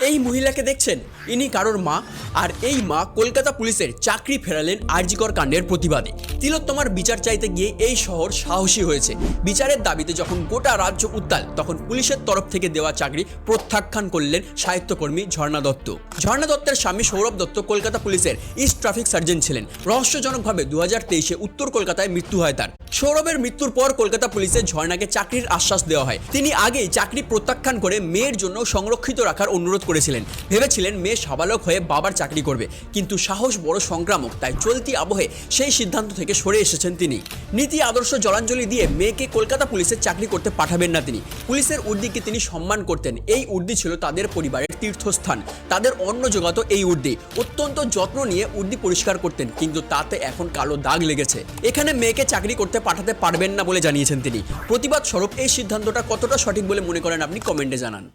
এই মহিলাকে দেখছেন, ইনি কারোর মা। আর এই মা কলকাতা পুলিশের চাকরি ফেরালেন আরজিকর কাণ্ডের প্রতিবাদে। তিলোত্তমার বিচার চাইতে গিয়ে এই শহর সাহসী হয়েছে। বিচারের দাবিতে যখন গোটা রাজ্য উত্তাল, তখন পুলিশের তরফ থেকে দেওয়া চাকরি প্রত্যাখ্যান করলেন সাহিত্যকর্মী ঝর্ণা দত্ত। ঝর্ণা দত্তের স্বামী সৌরভ দত্ত কলকাতা পুলিশের ইস্ট ট্রাফিক সার্জন ছিলেন। রহস্যজনকভাবে 2023-এ উত্তর কলকাতায় মৃত্যু হয় তার। সৌরভের মৃত্যুর পর কলকাতা পুলিশে ঝর্ণাকে চাকরির আশ্বাস দেওয়া হয়। তিনি আগেই চাকরি প্রত্যাখ্যান করে মেয়ের জন্য সংরক্ষিত রাখার অনুরোধ করেছিলেন। ভেবেছিলেন মেয়ে সাবালক হয়ে বাবার চাকরি করবে, কিন্তু সাহস বড় সংক্রামক, তাই চলতি আবহে সেই সিদ্ধান্ত থেকে সরে এসেছেন তিনি। নীতি আদর্শ জলাঞ্জলি দিয়ে মেয়েকে কলকাতা পুলিশের চাকরি করতে পাঠাবেন না তিনি। পুলিশের উর্দিকে তিনি সম্মান করতেন। এই উর্দি ছিল তাদের পরিবারের তীর্থস্থান। তাদের অন্ন জোগাতো এই উর্দি। অত্যন্ত যত্ন নিয়ে উর্দি পরিষ্কার করতেন, কিন্তু তাতে এখন কালো দাগ লেগেছে। এখানে মেয়েকে চাকরি করতে পাঠাতে পারবেন না বলে জানিয়েছেন তিনি। প্রতিবাদ স্বরূপ এই সিদ্ধান্তটা কতটা সঠিক বলে মনে করেন আপনি কমেন্টে জানান।